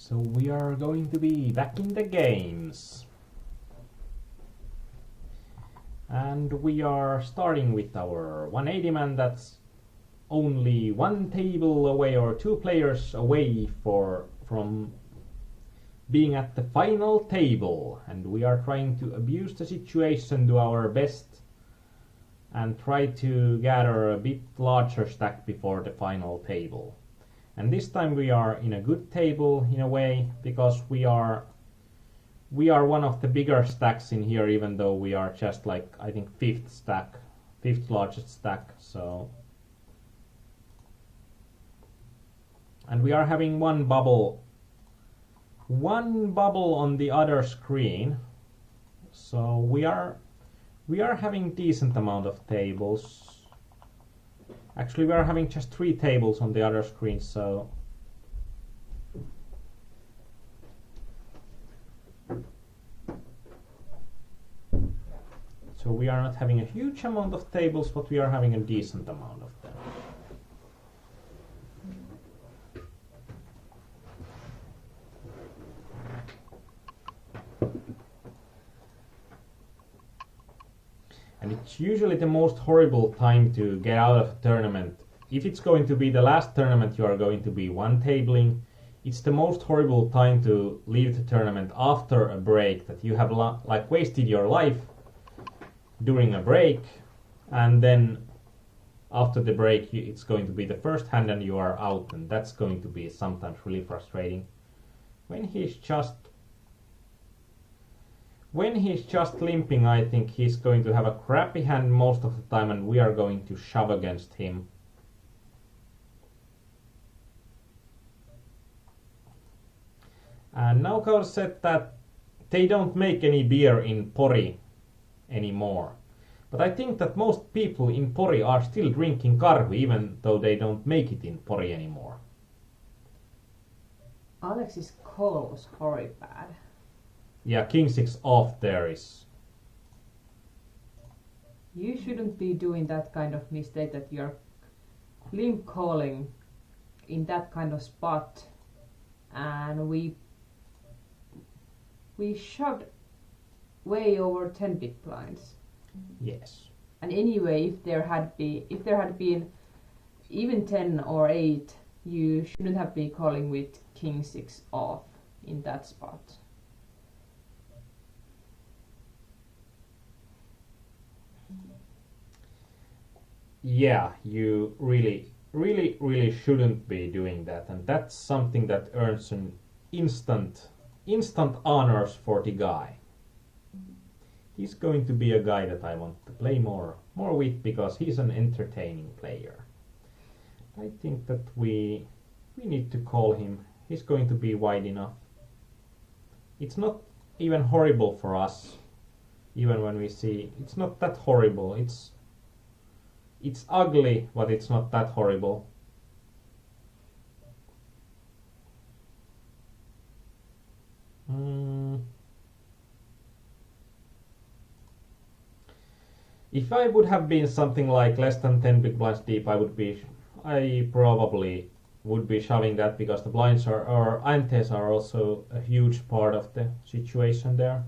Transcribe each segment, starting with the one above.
So we are going to be back in the games. And we are starting with our 180 man that's only one table away or two players away from being at the final table. And we are trying to abuse the situation to our best and try to gather a bit larger stack before the final table. And this time we are in a good table in a way, because we are one of the bigger stacks in here, even though we are just like, I think, fifth largest stack. So, and we are having one bubble on the other screen. So we are having decent amount of tables. Actually, we are having just 3 tables on the other screen, so we are not having a huge amount of tables, but we are having a decent amount of them. And it's usually the most horrible time to get out of a tournament. If it's going to be the last tournament you are going to be one tabling, it's the most horrible time to leave the tournament after a break, that you have like wasted your life during a break, and then after the break it's going to be the first hand and you are out, and that's going to be sometimes really frustrating. When he's just limping, I think he's going to have a crappy hand most of the time, and we are going to shove against him. And now Kaur said that they don't make any beer in Pori anymore. But I think that most people in Pori are still drinking karhu, even though they don't make it in Pori anymore. Alex's call was horribly bad. Yeah, King 6 off there is. You shouldn't be doing that kind of mistake, that you're limp calling in that kind of spot. And we shoved way over 10 big blinds. Yes. And anyway, if there had been even 10 or 8, you shouldn't have been calling with King 6 off in that spot. Yeah, you really shouldn't be doing that, and that's something that earns an instant honors for the guy. He's going to be a guy that I want to play more with, because he's an entertaining player. I think that we need to call him. He's going to be wide enough. It's not even horrible for us, even when we see it's not that horrible. It's ugly, but it's not that horrible. If I would have been something like less than 10 big blinds deep, I probably would be shoving that, because the blinds or antes are also a huge part of the situation there.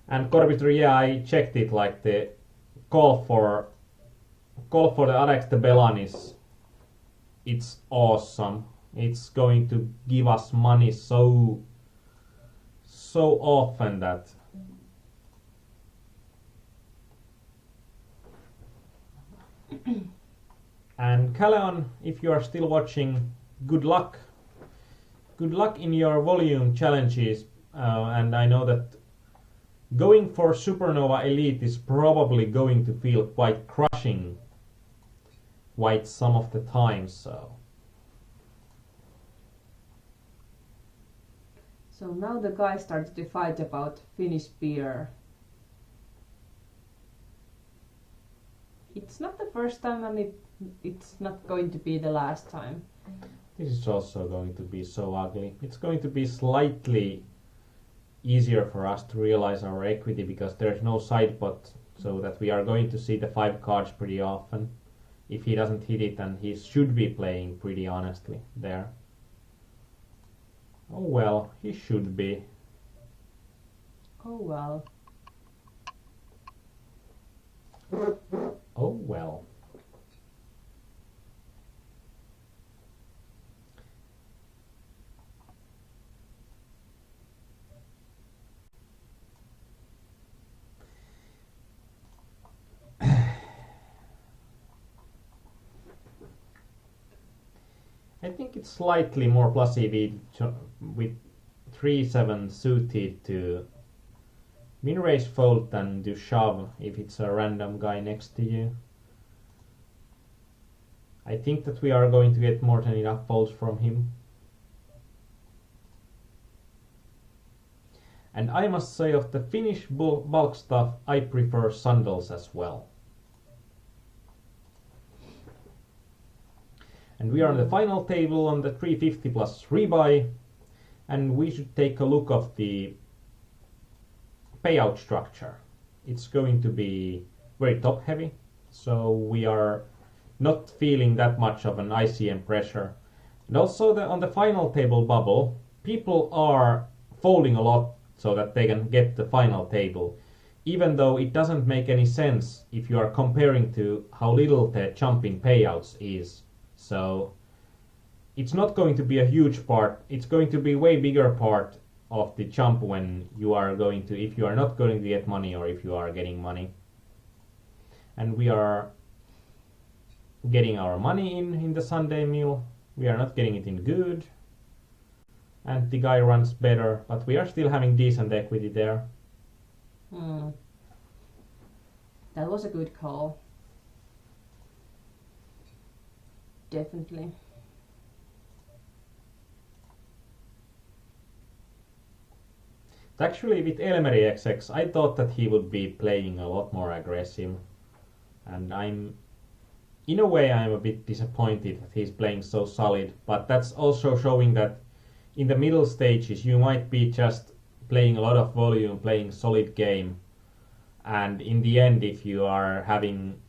And Corbiter, yeah, I checked it, like the call for the Alex de Belanis, it's awesome. It's going to give us money so often that and Caleon, if you are still watching, good luck in your volume challenges, and I know that going for Supernova Elite is probably going to feel quite crushing quite some of the time, so now the guys started to fight about Finnish beer. It's not the first time, and it's not going to be the last time. This is also going to be so ugly. It's going to be slightly easier for us to realize our equity, because there's no side pot, so that we are going to see the 5 cards pretty often. If he doesn't hit it, then he should be playing pretty honestly there. Oh well, he should be. Oh well. Oh well. I think it's slightly more plusy with 3-7 suited to min-raise fold than to shove if it's a random guy next to you. I think that we are going to get more than enough folds from him. And I must say, of the Finnish bulk stuff, I prefer sandals as well. And we are on the final table on the 350 plus rebuy, and we should take a look of the payout structure. It's going to be very top heavy, so we are not feeling that much of an ICM pressure. And also on the final table bubble, people are folding a lot so that they can get the final table, even though it doesn't make any sense if you are comparing to how little the jump in payouts is. So it's not going to be a huge part. It's going to be a way bigger part of the jump when you are going to, if you are not going to get money or if you are getting money. And we are getting our money in the Sunday meal. We are not getting it in good. And the guy runs better, but we are still having decent equity there. That was a good call. Definitely. Actually, with Elmeri XX, I thought that he would be playing a lot more aggressive. And in a way, I'm a bit disappointed that he's playing so solid. But that's also showing that in the middle stages, you might be just playing a lot of volume, playing solid game. And in the end, if you are having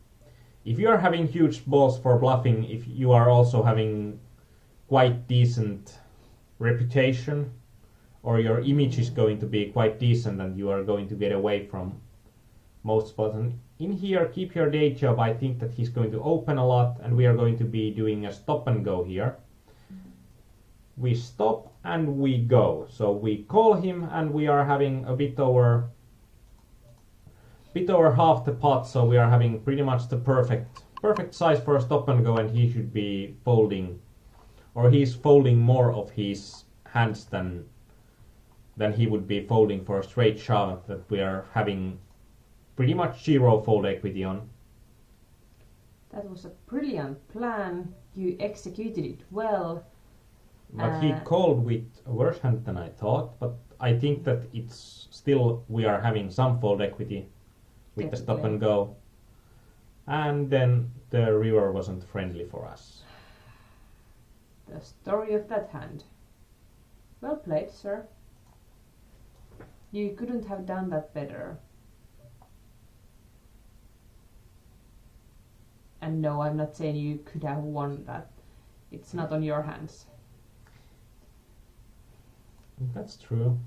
huge balls for bluffing, if you are also having quite decent reputation, or your image is going to be quite decent and you are going to get away from most spots. And in here, keep your day job. I think that he's going to open a lot, and we are going to be doing a stop and go here. We stop and we go. So we call him, and we are having a bit over half the pot, so we are having pretty much the perfect size for a stop and go, and he should be folding, or he's folding more of his hands than he would be folding for a straight shove that we are having pretty much zero fold equity on. That was a brilliant plan. You executed it well. But he called with a worse hand than I thought, but I think that it's still, we are having some fold equity with the stop and go. And then the river wasn't friendly for us. The story of that hand. Well played, sir. You couldn't have done that better. And no, I'm not saying you could have won that. It's not on your hands. That's true.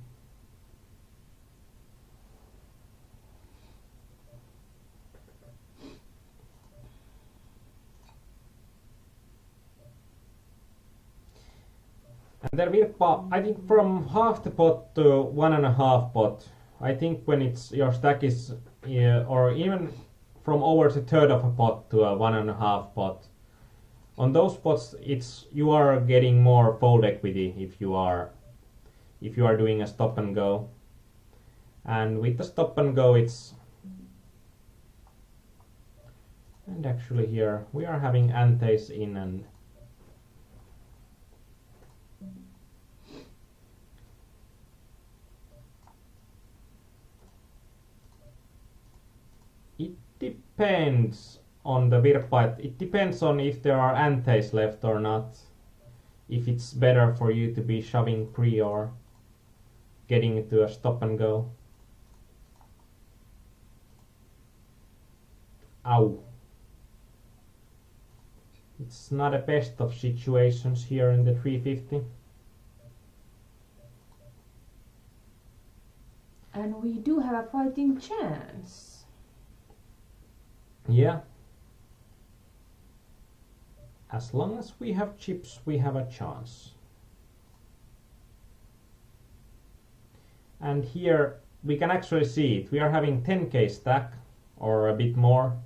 And there will, I think from half the pot to 1.5 pot, I think when it's your stack is, or even from over the third of a pot to a 1.5 pot, on those pots you are getting more fold equity if you are doing a stop and go. And with the stop and go, and actually here we are having antes in, and it depends on the virpa. It depends on if there are antes left or not. If it's better for you to be shoving pre or getting into a stop and go. Ow. It's not the best of situations here in the 350. And we do have a fighting chance. Yeah. As long as we have chips, we have a chance. And here we can actually see it. We are having 10k stack or a bit more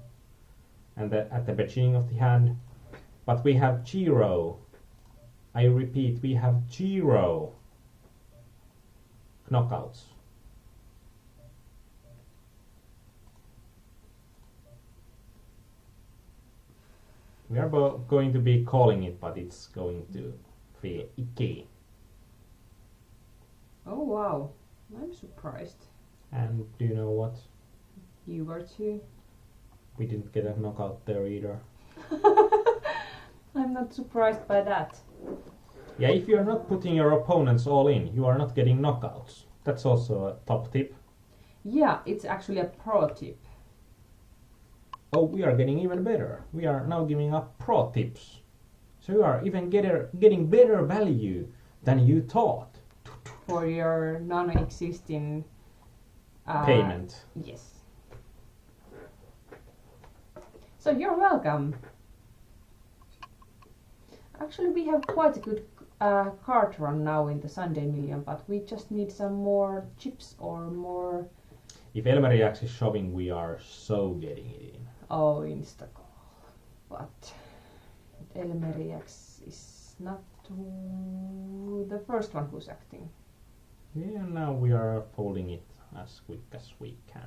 and at the beginning of the hand. But we have 0. I repeat, we have 0 knockouts. We are going to be calling it, but it's going to feel icky. Oh wow, I'm surprised. And do you know what? You were too. We didn't get a knockout there either. I'm not surprised by that. Yeah, if you are not putting your opponents all in, you are not getting knockouts. That's also a top tip. Yeah, it's actually a pro tip. Oh, we are getting even better. We are now giving up pro tips. So you are even getting better value than you thought. For your non-existing payment. Yes. So you're welcome. Actually, we have quite a good card run now in the Sunday Million, but we just need some more chips or more... If Elmeriax is showing, we are so getting it in. Oh, Instacall. But Elmeriax is not the first one who's acting. Yeah, now we are folding it as quick as we can.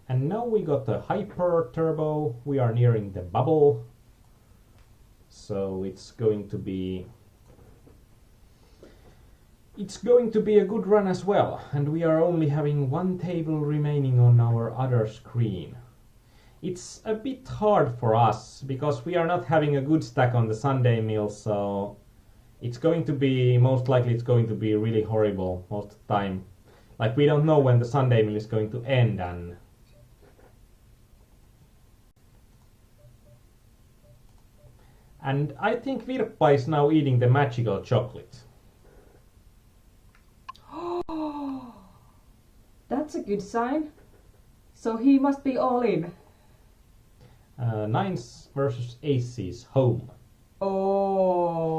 And now we got the hyper turbo. We are nearing the bubble. So it's going to be a good run as well. And we are only having one table remaining on our other screen. It's a bit hard for us because we are not having a good stack on the Sunday meal, so it's going to be, most likely it's going to be really horrible most of the time. Like, we don't know when the Sunday meal is going to end, and I think Virpa is now eating the magical chocolate. That's a good sign. So he must be all in. Nines versus aces, home. Oh,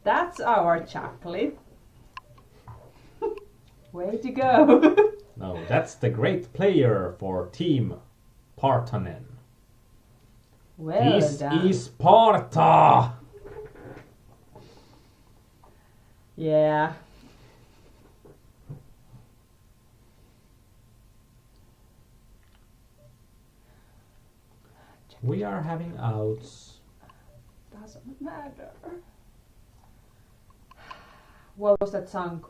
that's our chocolate. Way to go. No, that's the great player for Team Partanen. Well this done. is Sparta! Yeah. We are having outs. Doesn't matter. What was that song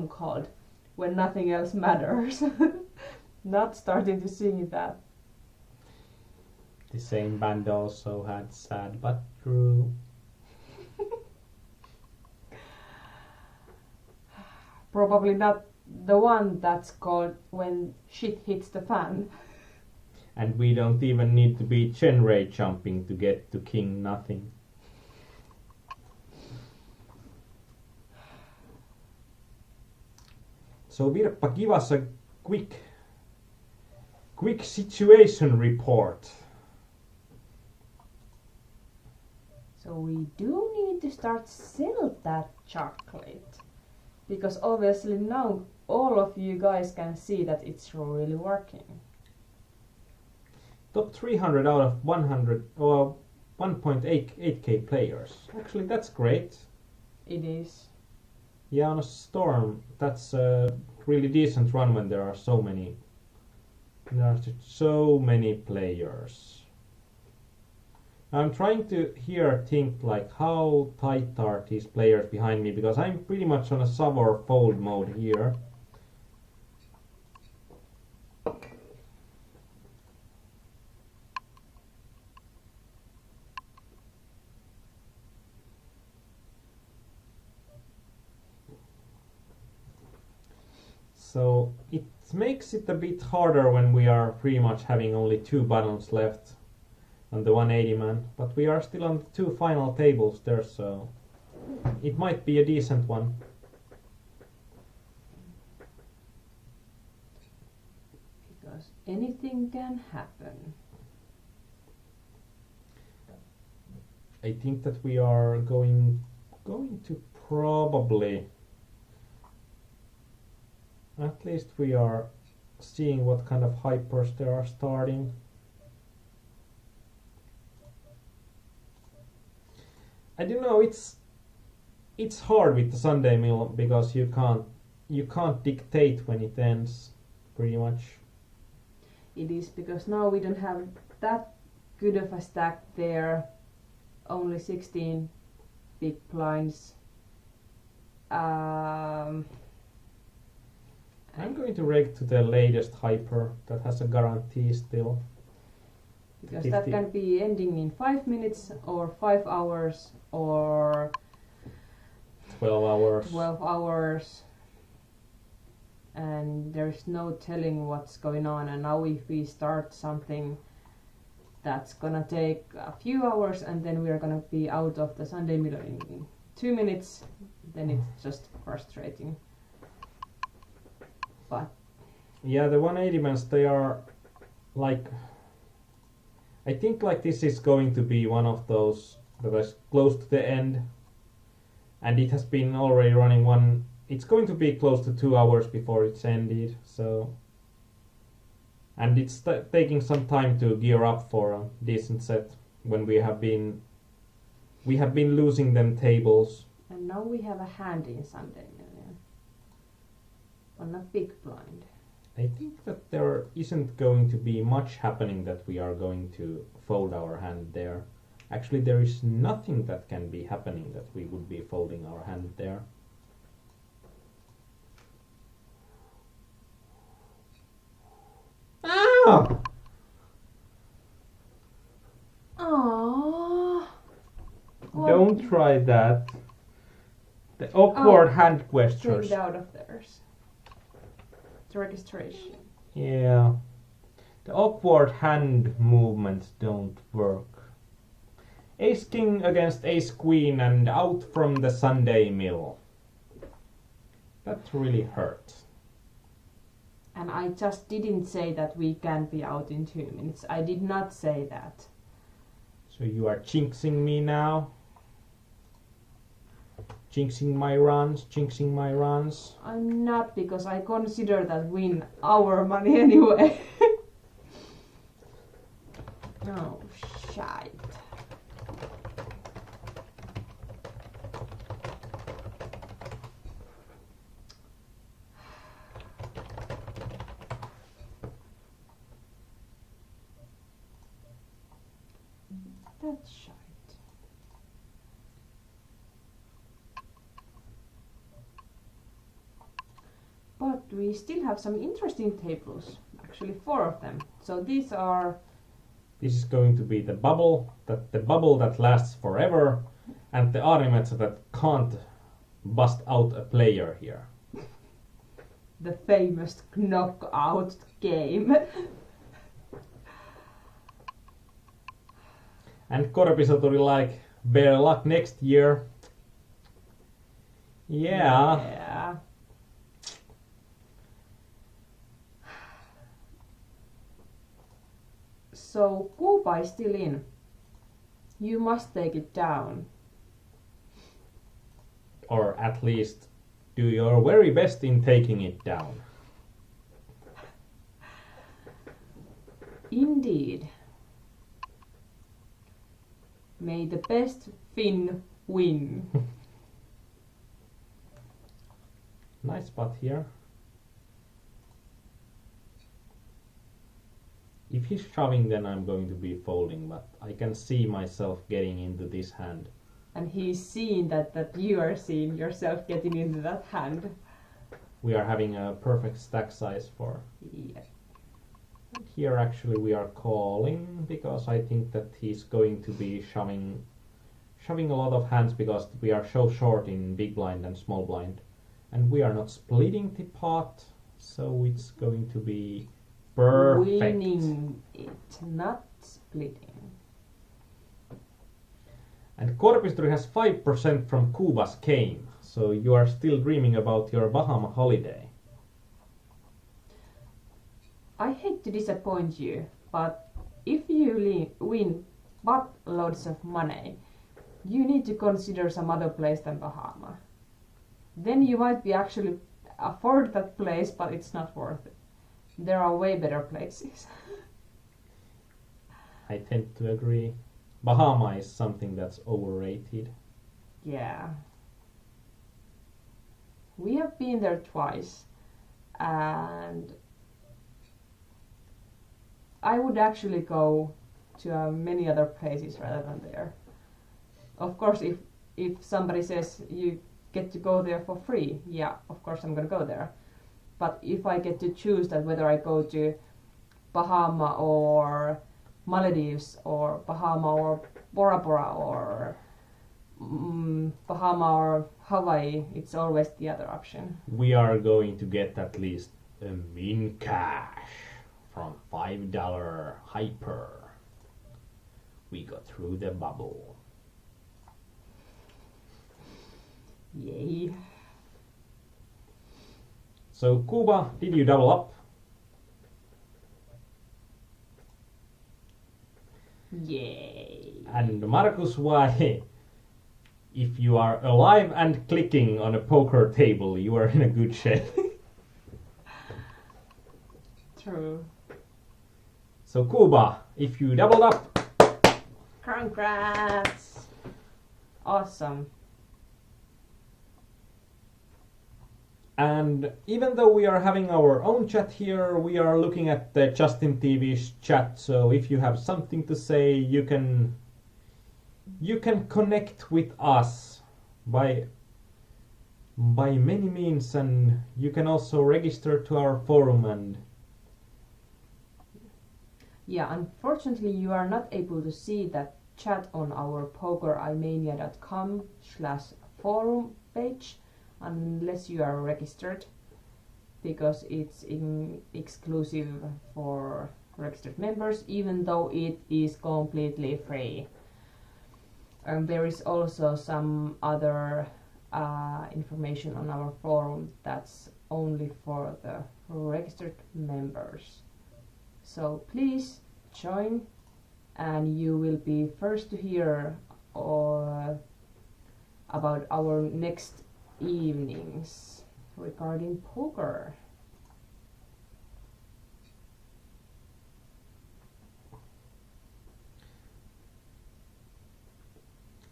called? When nothing else matters. Not starting to sing that. The same band also had Sad But True. Probably not the one that's called When Shit Hits the Fan. And we don't even need to be Genray jumping to get to King Nothing. So Virpa, give us a quick situation report. So we do need to start sell that chocolate. Because obviously now all of you guys can see that it's really working. Top 300 out of 100 or 1.8k players. Actually, that's great. It is. Yeah, on a storm, that's a really decent run when there are so many. There are so many players. I'm trying to here think like how tight are these players behind me, because I'm pretty much on a sub or fold mode here. So it makes it a bit harder when we are pretty much having only 2 buttons left. on the 180 man, but we are still on the 2 final tables there, so it might be a decent one. Because anything can happen. I think that we are going to probably, at least we are seeing what kind of hypers there are starting. I don't know, it's hard with the Sunday mill because you can't dictate when it ends, pretty much. It is because now we don't have that good of a stack there. Only 16 big blinds. I'm going to rake to the latest hyper that has a guarantee still. Because that can be ending in 5 minutes or 5 hours or 12 hours. 12 hours. And there's no telling what's going on. And now if we start something that's gonna take a few hours and then we're gonna be out of the Sunday mill in 2 minutes, then it's just frustrating. But yeah, the 180 mans, they are like, I think like this is going to be one of those that is close to the end, and it has been already running it's going to be close to 2 hours before it's ended, so, and it's taking some time to gear up for a decent set when we have been losing them tables. And now we have a hand in Sunday Million on a big blind. I think that there isn't going to be much happening that we are going to fold our hand there. Actually, there is nothing that can be happening that we would be folding our hand there. Ah! Aww. Don't try that. The awkward hand gestures. Trimmed out of theirs. The registration. Yeah. The awkward hand movements don't work. Ace King against Ace Queen and out from the Sunday mill. That really hurt. And I just didn't say that we can be out in 2 minutes. I did not say that. So you are jinxing me now? Jinxing my runs. I'm not, because I consider that win our money anyway. Oh, shite. That's shite. But we still have some interesting tables. Actually 4 of them. So these are... This is going to be the bubble that lasts forever, and the Aarnimetsa that can't bust out a player here. the famous knockout game. And Korpisoturi like, better luck next year. Yeah. So Kuuba is still in. You must take it down. Or at least do your very best in taking it down. Indeed. May the best Finn win. Nice spot here. If he's shoving, then I'm going to be folding, but I can see myself getting into this hand. And he's seeing that you are seeing yourself getting into that hand. We are having a perfect stack size for... Yeah. Here actually we are calling, because I think that he's going to be shoving a lot of hands, because we are so short in big blind and small blind. And we are not splitting the pot, so it's going to be perfect. Winning it, not splitting. And Korpisturi has 5% from Cuba's game, so you are still dreaming about your Bahama holiday. I hate to disappoint you, but if you win buttloads of money, you need to consider some other place than Bahama. Then you might be actually afford that place, but it's not worth it. There are way better places. I tend to agree. Bahama is something that's overrated. Yeah. We have been there twice, and I would actually go to many other places rather than there. Of course, if somebody says you get to go there for free, yeah, of course I'm gonna go there. But if I get to choose that whether I go to Bahama or Maldives or Bahama or Bora Bora or Bahama or Hawaii, it's always the other option. We are going to get at least a min cash from $5 Hyper. We got through the bubble. Yay. So Cuba, did you double up? Yay. And Markus, why? If you are alive and clicking on a poker table, you are in a good shape. True. So Cuba, if you doubled up. Congrats. Awesome. And even though we are having our own chat here, we are looking at the Justin TV's chat. So if you have something to say, you can connect with us by many means, and you can also register to our forum. And yeah, unfortunately you are not able to see that chat on our pokerimania.com/forum page unless you are registered, because it's exclusive for registered members, even though it is completely free. There is also some other information on our forum that's only for the registered members. So please join, and you will be first to hear about our next evenings regarding poker.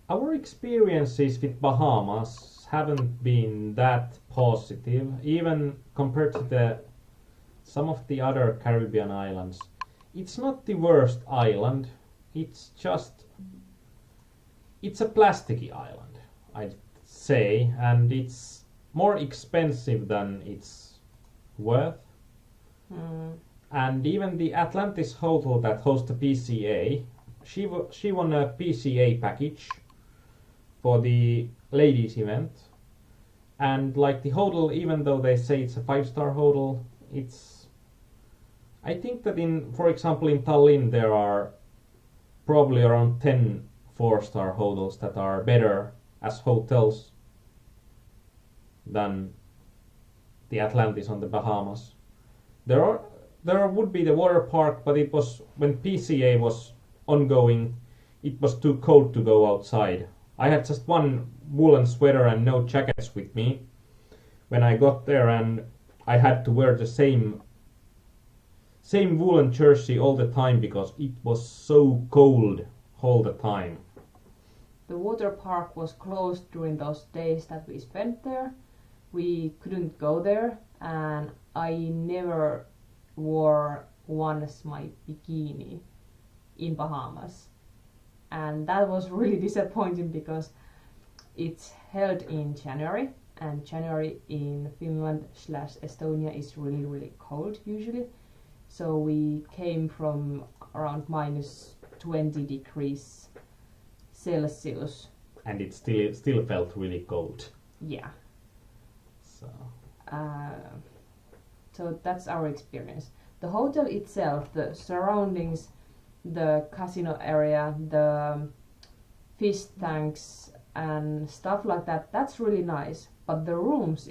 our experiences with Bahamas haven't been that positive, even compared to some of the other Caribbean islands. It's not the worst island, it's a plasticky island, I'd say, and it's more expensive than it's worth. And even the Atlantis hotel that hosts the PCA, she won a PCA package for the ladies event, and like the hotel, even though they say it's a 5-star hotel, I think that for example in Tallinn there are probably around 10 4-star hotels that are better as hotels than the Atlantis on the Bahamas. There would be the water park, but it was when PCA was ongoing, it was too cold to go outside. I had just one woolen sweater and no jackets with me when I got there, and I had to wear the same woolen jersey all the time because it was so cold all the time. The water park was closed during those days that we spent there. We couldn't go there, and I never wore once my bikini in Bahamas. And that was really disappointing because it's held in January, and January in Finland/Estonia is really, really cold usually. So we came from around -20 degrees Celsius. And it still felt really cold. Yeah. So that's our experience. The hotel itself, the surroundings, the casino area, the fish tanks and stuff like that. That's really nice. But the rooms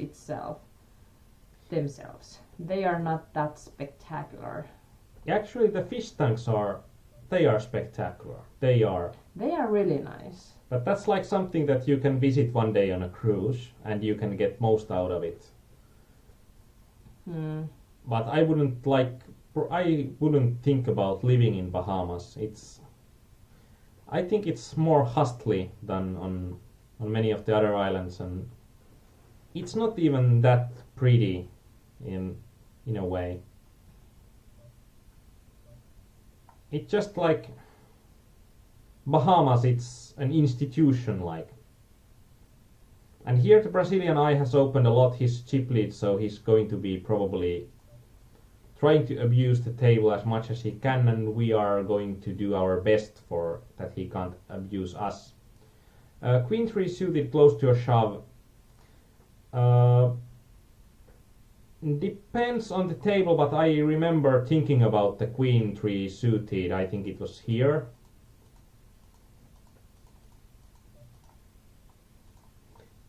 themselves, they are not that spectacular. Actually, the fish tanks they are spectacular. They are. They are really nice. But that's like something that you can visit one day on a cruise and you can get most out of it. But I wouldn't think about living in Bahamas. I think it's more hustly than on many of the other islands, and it's not even that pretty in a way. It's just like Bahamas, it's an institution like. And here the Brazilian eye has opened a lot his chip lead, so he's going to be probably trying to abuse the table as much as he can, and we are going to do our best for that he can't abuse us. Queen 3 suited close to a shove. Depends on the table, but I remember thinking about the Queen 3 suited. I think it was here.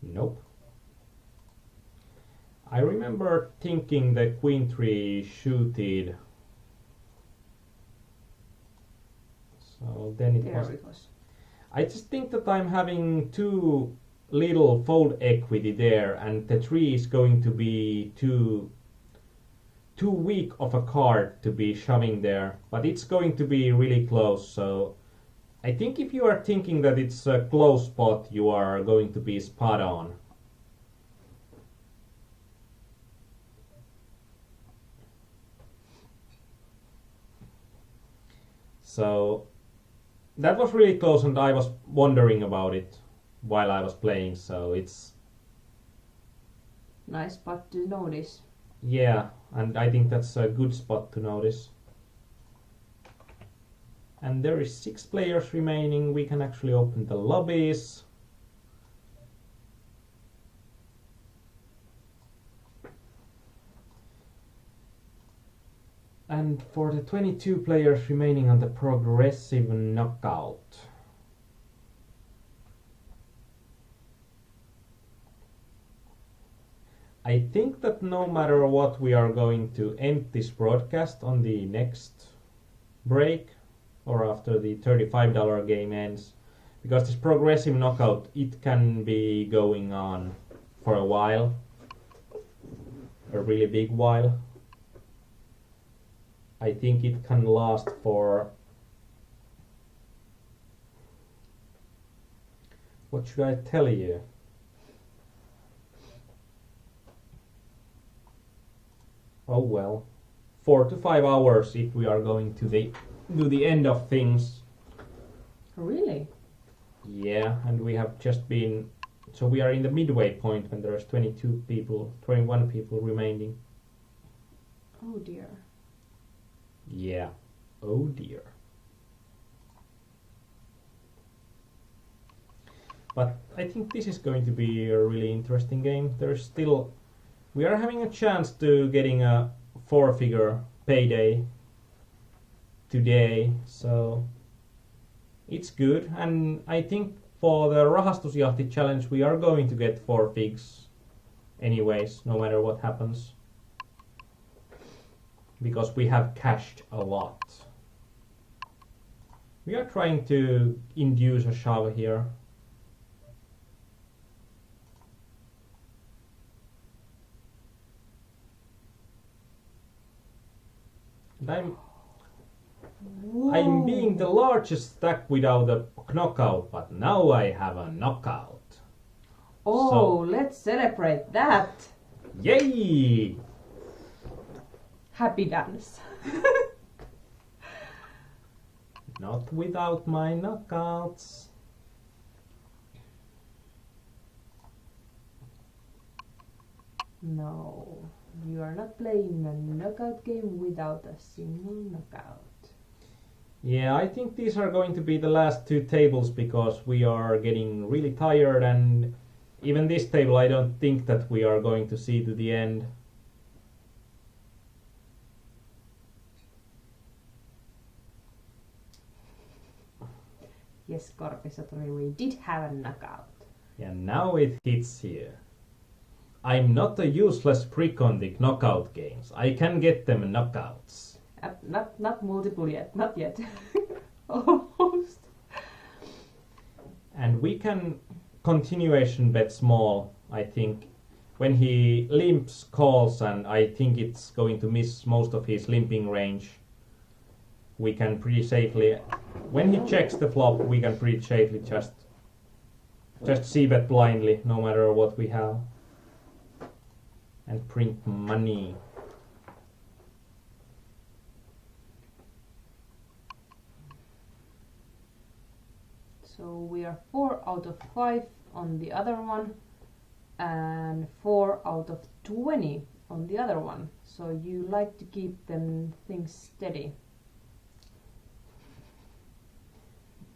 Nope. I remember thinking the Queen 3 suited. So then it was. I just think that I'm having too little fold equity there, and the 3 is going to be too weak of a card to be shoving there. But it's going to be really close, so I think if you are thinking that it's a close spot, you are going to be spot on. So that was really close, and I was wondering about it while I was playing, so it's nice spot to notice. Yeah, and I think that's a good spot to notice. And there is 6 players remaining. We can actually open the lobbies. And for the 22 players remaining on the progressive knockout. I think that no matter what, we are going to end this broadcast on the next break or after the $35 game ends, because this progressive knockout, it can be going on for a while, a really big while. I think it can last for, what should I tell you? Oh well, 4 to 5 hours if we are going to do the end of things. Really? Yeah, and we have just been, so we are in the midway point when there's 21 people remaining. Oh dear. Yeah, oh dear. But I think this is going to be a really interesting game. We are having a chance to getting a 4-figure payday today, so it's good. And I think for the Rahastusjahti challenge we are going to get 4 figs anyways, no matter what happens, because we have cashed a lot. We are trying to induce a shove here. And I'm being the largest stack without a knockout, but now I have a knockout. Oh, so, let's celebrate that! Yay! Happy dance. Not without my knockouts. No, you are not playing a knockout game without a single knockout. Yeah, I think these are going to be the last 2 tables because we are getting really tired, and even this table I don't think that we are going to see to the end. Yes, Korpisatori, we did have a knockout. Yeah, now it hits here. I'm not a useless prick on the knockout games. I can get them knockouts. Not multiple yet, not yet. Almost. And we can continuation bet small, I think. When he limps, calls, and I think it's going to miss most of his limping range, we can pretty safely, when he checks the flop, we can pretty safely just see bet blindly, no matter what we have. And print money. So we are 4 out of 5 on the other one and 4 out of 20 on the other one. So you like to keep them things steady.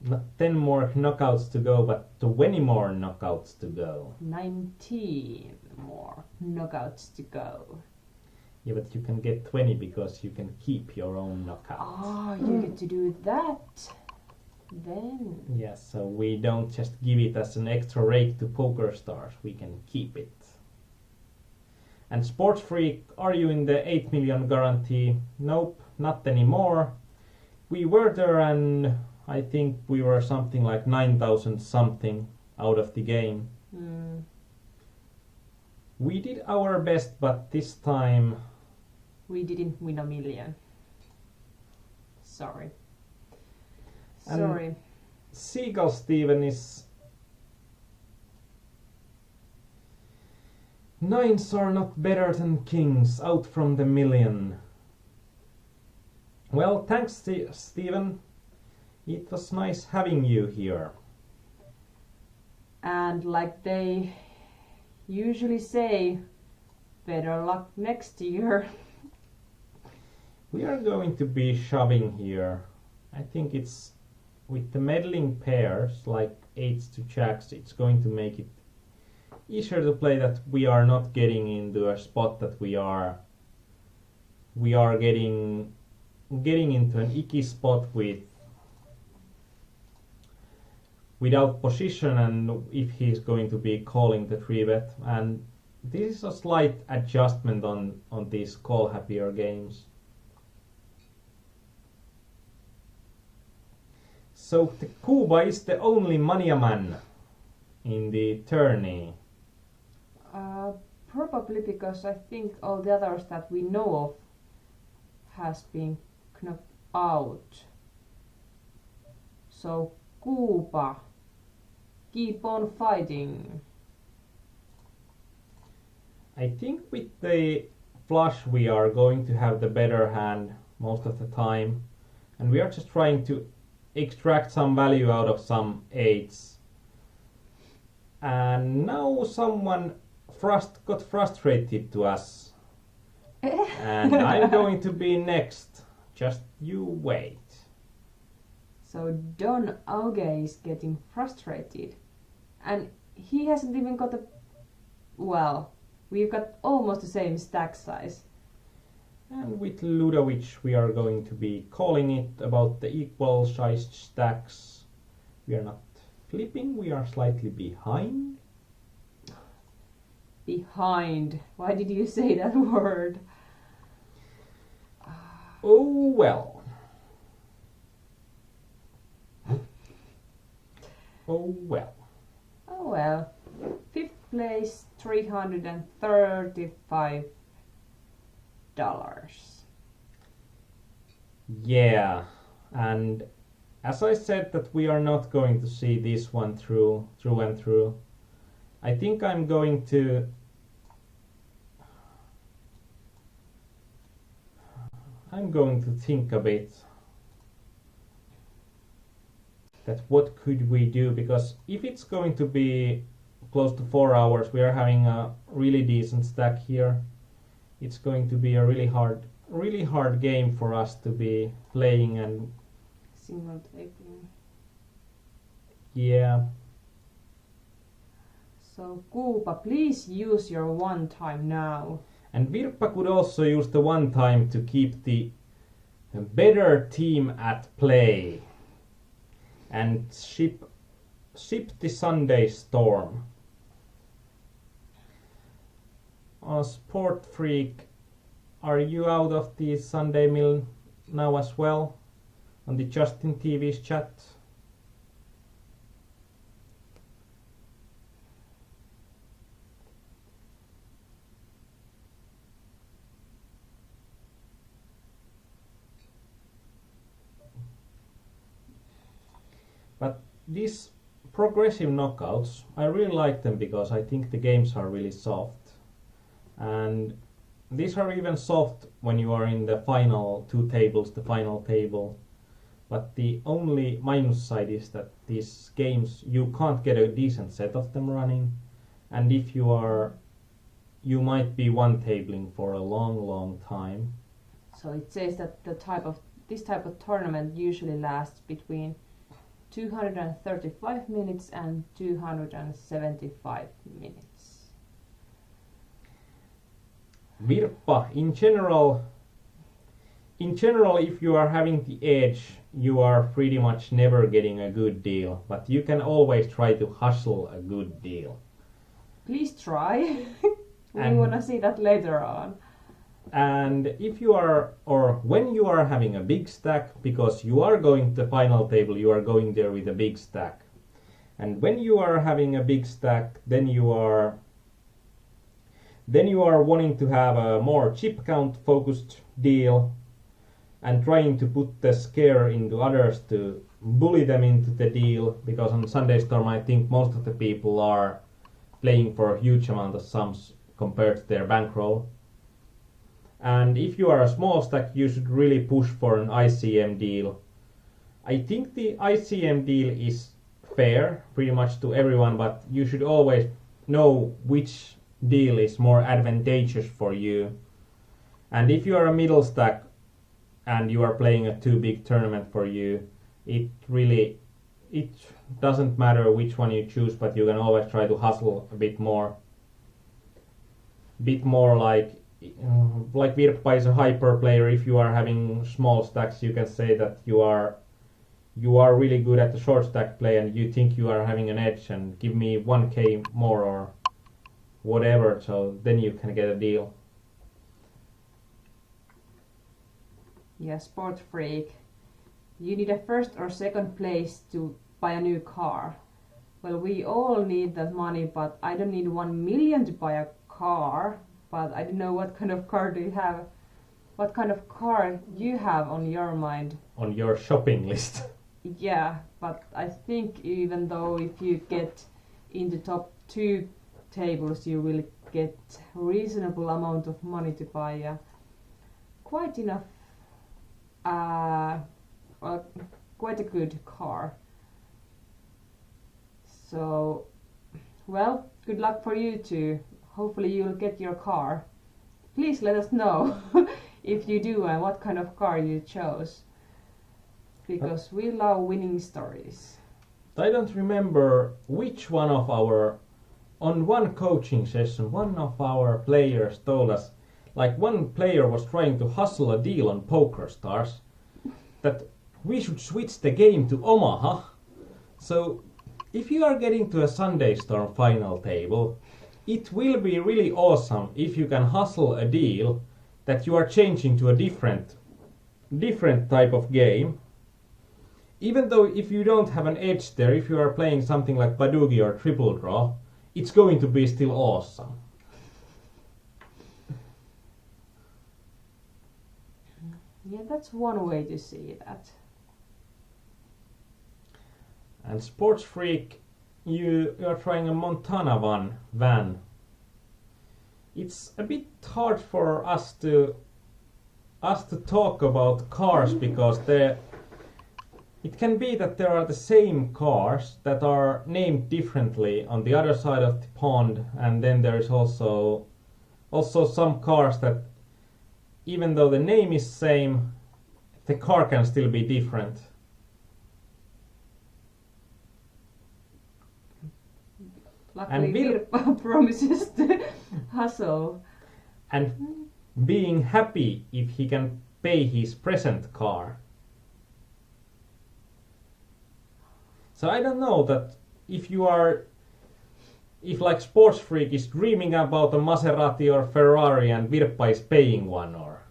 Not 10 more knockouts to go, but 20 more knockouts to go. 19 more knockouts to go. Yeah, but you can get 20 because you can keep your own knockout. Oh, you get to do that. Then. Yeah, so we don't just give it as an extra rake to Poker Stars, we can keep it. And Sports Freak, are you in the 8 million guarantee? Nope, not anymore. We were there and I think we were something like 9,000 something out of the game. We did our best, but this time we didn't win a million. Sorry. And Sorry. Seagull Steven is... Nines are not better than kings, out from the million. Well, thanks Steven. It was nice having you here. And like they usually say, better luck next year. We are going to be shoving here. I think it's with the meddling pairs like 8s to jacks, it's going to make it easier to play that we are not getting into a spot that we are getting into an icky spot without position, and if he's going to be calling the 3-bet, and this is a slight adjustment on these call happier games. So the Kuba is the only money man in the tourney. Probably because I think all the others that we know of has been knocked out. So Kuba, keep on fighting. I think with the flush we are going to have the better hand most of the time, and we are just trying to extract some value out of some 8s. And now someone got frustrated to us. And I'm going to be next. Just you wait. So Don Auge is getting frustrated. And he hasn't even got a... Well, we've got almost the same stack size. And with Ludovic we are going to be calling it about the equal sized stacks. We are not flipping, we are slightly behind. Behind. Why did you say that word? Oh well. Oh well. Oh well. 5th place, $335. Yeah, and as I said that we are not going to see this one through and through. I think I'm going to think a bit that what could we do, because if it's going to be close to 4 hours, we are having a really decent stack here. It's going to be a really hard game for us to be playing, and Single taking. yeah. So Kuupa, please use your one time now. And Virpa could also use the one time to keep the better team at play. and ship the Sunday storm. Sport Freak, are you out of the Sunday Mill now as well on the Justin TV's chat? But these progressive knockouts, I really like them because I think the games are really soft. And these are even soft when you are in the final two tables, the final table. But the only minus side is that these games, you can't get a decent set of them running. And if you are, you might be one tabling for a long time. So it says that this type of tournament usually lasts between 235 minutes and 275 minutes. Virpa, in general, if you are having the edge, you are pretty much never getting a good deal, but you can always try to hustle a good deal. Please try. We want to see that later on. And if you are, or when you are having a big stack, because you are going to the final table, you are going there with a big stack. And when you are having a big stack, then you are wanting to have a more chip count focused deal and trying to put the scare into others to bully them into the deal, because on Sunday Storm I think most of the people are playing for a huge amount of sums compared to their bankroll. And if you are a small stack, you should really push for an ICM deal. I think the ICM deal is fair pretty much to everyone, but you should always know which deal is more advantageous for you. And if you are a middle stack and you are playing a too big tournament for you, it doesn't matter which one you choose, but you can always try to hustle a bit more like Virpa is a hyper player. If you are having small stacks, you can say that you are really good at the short stack play and you think you are having an edge and give me 1k more or whatever, so then you can get a deal. Yeah, Sport Freak. You need a first or second place to buy a new car. Well, we all need that money, but I don't need 1 million to buy a car. But I don't know what kind of car do you have. What kind of car you have on your mind? On your shopping list. Yeah, but I think even though if you get in the top 2 tables, you will get reasonable amount of money to buy quite enough, quite a good car. So, well, good luck for you too. Hopefully you'll get your car. Please let us know if you do and what kind of car you chose. Because we love winning stories. I don't remember which one of on one coaching session, one of our players told us, like one player was trying to hustle a deal on PokerStars, that we should switch the game to Omaha. So if you are getting to a Sunday Storm final table, it will be really awesome if you can hustle a deal that you are changing to a different type of game. Even though if you don't have an edge there, if you are playing something like Badugi or Triple Draw, it's going to be still awesome. Yeah, that's one way to see that. And Sports Freak, you are trying a Montana van. It's a bit hard for us to talk about cars because it can be that there are the same cars that are named differently on the other side of the pond, and then there is also some cars that even though the name is same, the car can still be different. Luckily, Virpa promises to hustle. And being happy if he can pay his present car. So I don't know that if like Sports Freak is dreaming about a Maserati or Ferrari and Virpa is paying one, or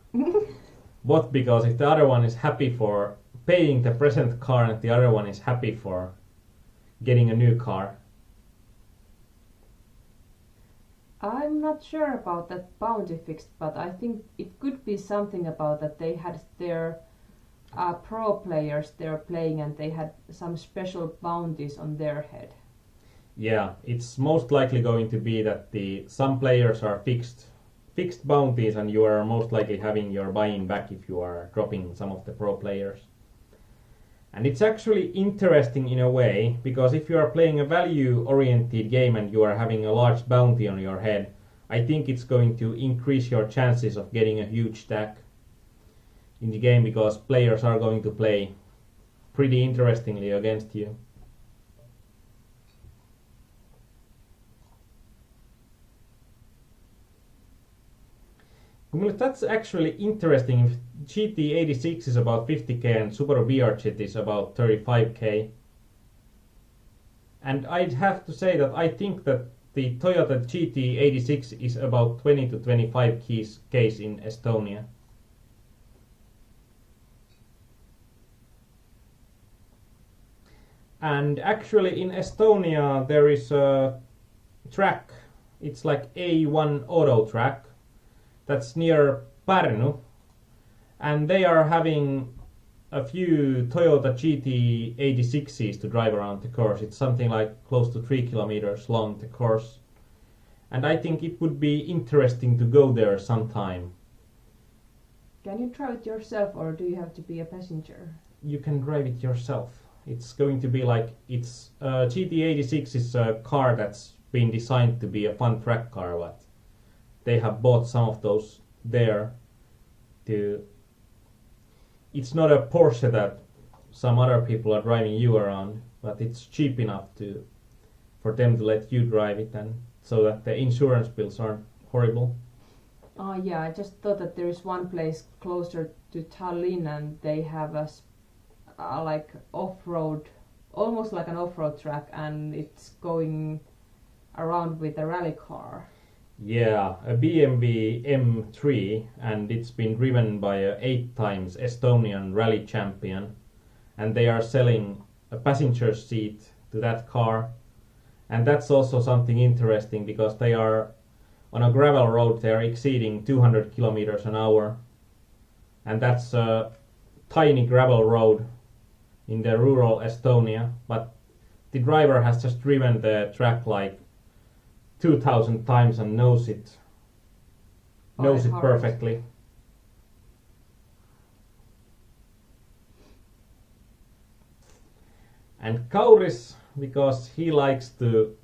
what, because if the other one is happy for paying the present car and the other one is happy for getting a new car. I'm not sure about that bounty fixed, but I think it could be something about that they had their pro players there playing and they had some special bounties on their head. Yeah, it's most likely going to be that some players are fixed bounties and you are most likely having your buy-in back if you are dropping some of the pro players. And it's actually interesting in a way, because if you are playing a value-oriented game and you are having a large bounty on your head, I think it's going to increase your chances of getting a huge stack in the game, because players are going to play pretty interestingly against you. Well, that's actually interesting. If GT86 is about 50k and Subaru VRZ is about 35k. And I'd have to say that I think that the Toyota GT86 is about 20 to 25 Ks in Estonia. And actually in Estonia there is a track, it's like A1 auto track, that's near Pärnu, and they are having a few Toyota GT86s to drive around the course. It's something like close to 3 kilometers long, the course, and I think it would be interesting to go there sometime. Can you drive it yourself or do you have to be a passenger? You can drive it yourself. It's going to be like, GT86 is a car that's been designed to be a fun track car, but they have bought some of those there to... It's not a Porsche that some other people are driving you around, but it's cheap enough for them to let you drive it, and so that the insurance bills aren't horrible. Yeah, I just thought that there is one place closer to Tallinn and they have a like off-road, almost like an off-road track, and it's going around with a rally car. Yeah, a BMW M3, and it's been driven by a 8 times Estonian rally champion, and they are selling a passenger seat to that car. And that's also something interesting, because they are on a gravel road, they are exceeding 200 kilometers an hour, and that's a tiny gravel road in the rural Estonia, but the driver has just driven the track like 2,000 times and knows it perfectly. And Kauris, because he likes to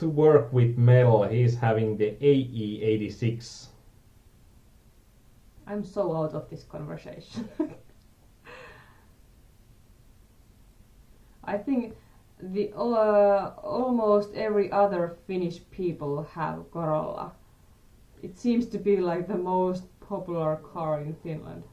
work with metal, he's having the AE86. I'm so out of this conversation. I think the almost every other Finnish people have Corolla. It seems to be like the most popular car in Finland.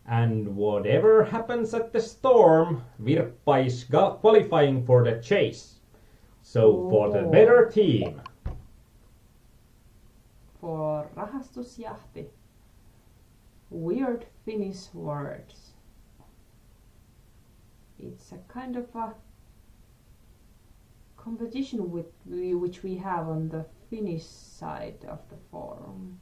And whatever happens at the storm, Virpa is qualifying for the chase. So for the better team. For rahastusjahti. Weird Finnish words. It's a kind of a competition which we have on the Finnish side of the forum.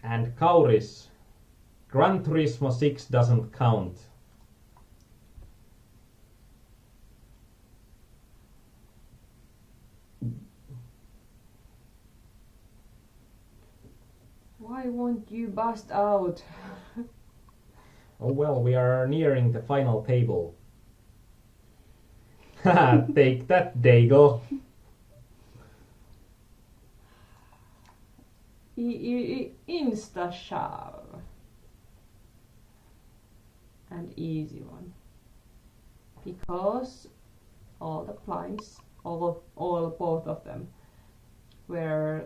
And Kauris, Gran Turismo 6 doesn't count. Why won't you bust out? Oh well, we are nearing the final table. Haha, take that, Daigo. Insta shove. An easy one. Because all the blinds, all both of them, were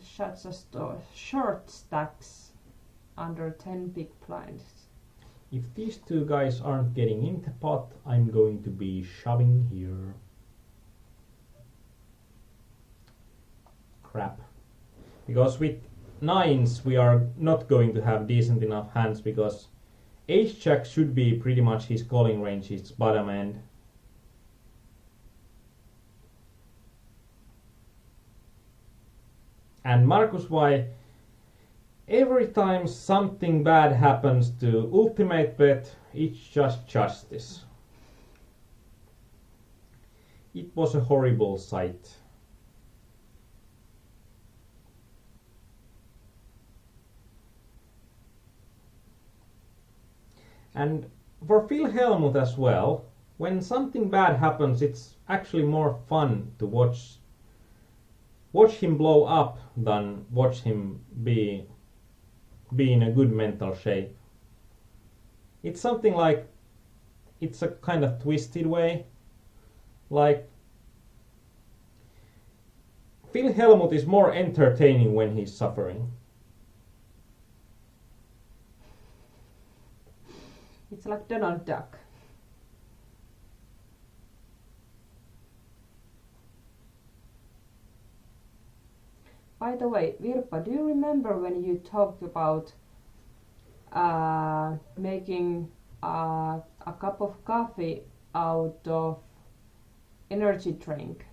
such a short stacks under 10 big blinds. If these two guys aren't getting in the pot, I'm going to be shoving here. Crap. Because with nines we are not going to have decent enough hands, because ace-jack should be pretty much his calling range, his bottom end. And Markus, why every time something bad happens to ultimate bet, it's just justice. It was a horrible sight. And for Phil Hellmuth as well, when something bad happens, it's actually more fun to watch him blow up than watch him be in a good mental shape. It's something like, it's a kind of twisted way. Like, Phil Hellmuth is more entertaining when he's suffering. It's like Donald Duck. By the way, Virpa, do you remember when you talked about making a cup of coffee out of energy drink?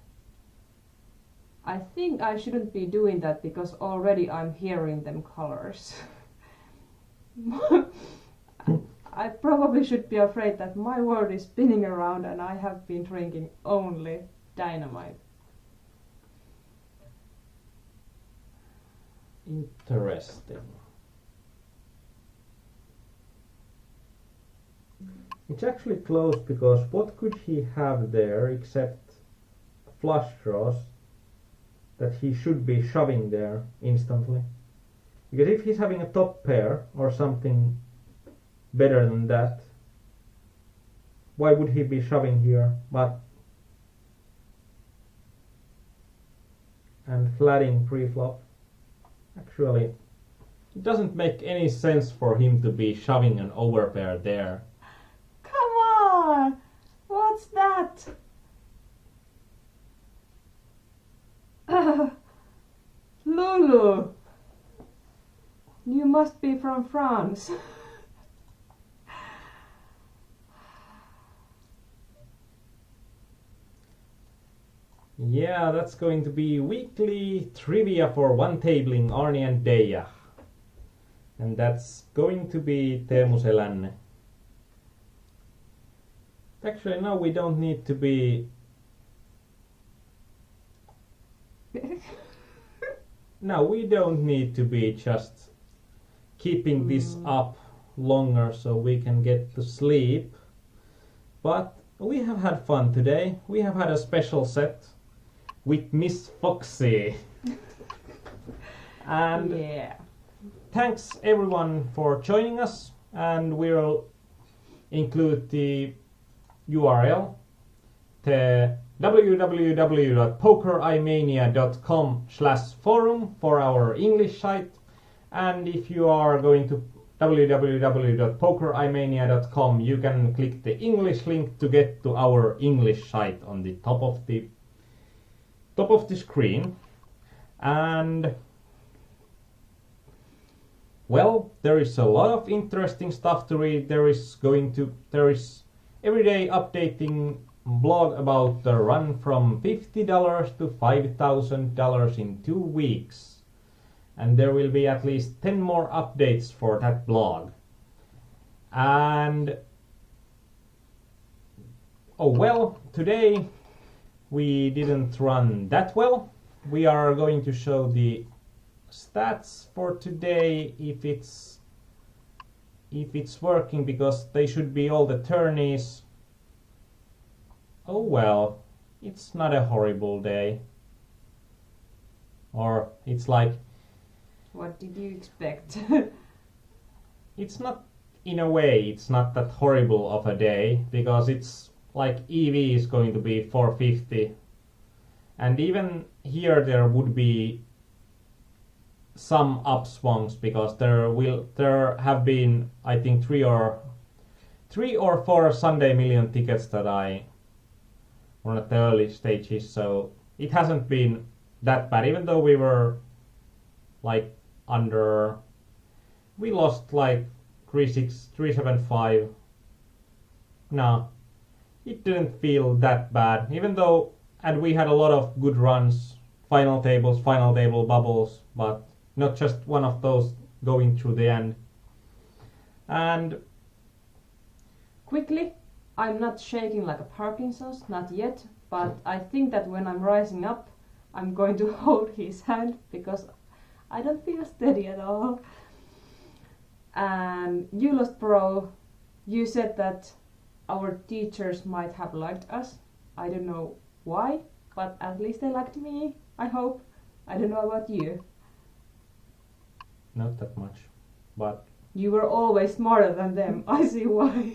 I think I shouldn't be doing that because already I'm hearing them colors. I probably should be afraid that my world is spinning around and I have been drinking only dynamite. Interesting. It's actually close, because what could he have there except flush draws that he should be shoving there instantly? Because if he's having a top pair or something better than that, why would he be shoving here and flatting pre-flop? Actually, it doesn't make any sense for him to be shoving an overpair there. Come on! What's that? Lulu! You must be from France. Yeah, that's going to be weekly trivia for one tabling Arni and Dayah. And that's going to be Teemu Selänne. Actually, no, we don't need to be... No, we don't need to be just keeping this up longer so we can get to sleep. But we have had fun today. We have had a special set with Miss Foxy. And yeah. Thanks everyone for joining us, and we'll include the URL, the www.pokerimania.com/forum for our English site. And if you are going to www.pokerimania.com, you can click the English link to get to our English site on the top of the screen. And well, there is a lot of interesting stuff to read. There is everyday updating blog about the run from $50 to $5,000 in 2 weeks. And there will be at least 10 more updates for that blog. And oh well, today we didn't run that well. We are going to show the stats for today if it's working, because they should be all the tourneys. Oh well, it's not a horrible day. Or it's like... What did you expect? It's not, in a way, it's not that horrible of a day, because it's like EV is going to be 450, and even here there would be some upswings because there have been, I think, three or four Sunday Million tickets that I won at the early stages, so it hasn't been that bad, even though we were like we lost like 375. No, it didn't feel that bad, even though, and we had a lot of good runs, final table bubbles, but not just one of those going through the end. And quickly, I'm not shaking like a Parkinson's, not yet, but I think that when I'm rising up, I'm going to hold his hand because I don't feel steady at all. And you lost Pro, you said that our teachers might have liked us. I don't know why, but at least they liked me, I hope. I don't know about you. not that much, but You were always smarter than them, I see why.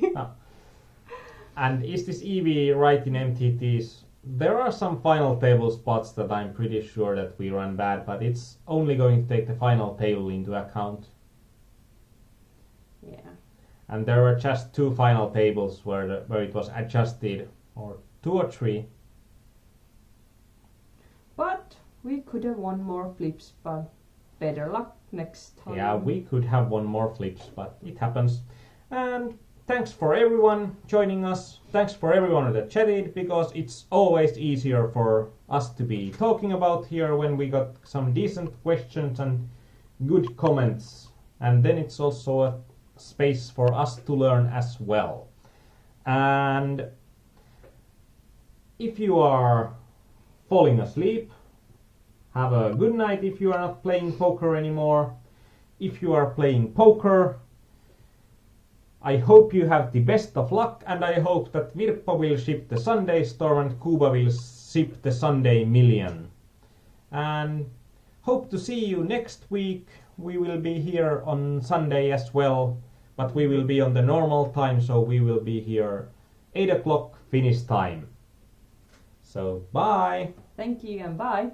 and is this EV right in MTTs? There are some final table spots that I'm pretty sure that we ran bad, but it's only going to take the final table into account. Yeah. And there were just 2 final tables where it was adjusted, or 2 or 3. But we could have won more flips, but better luck next time. Yeah, we could have won more flips, but it happens. And thanks for everyone joining us. Thanks for everyone that chatted, because it's always easier for us to be talking about here when we got some decent questions and good comments. And then it's also a space for us to learn as well. And if you are falling asleep, have a good night if you are not playing poker anymore. If you are playing poker, I hope you have the best of luck, and I hope that Virpa will ship the Sunday Storm and Kuba will ship the Sunday Million. And hope to see you next week. We will be here on Sunday as well, but we will be on the normal time, so we will be here 8 o'clock Finnish time. So bye! Thank you and bye.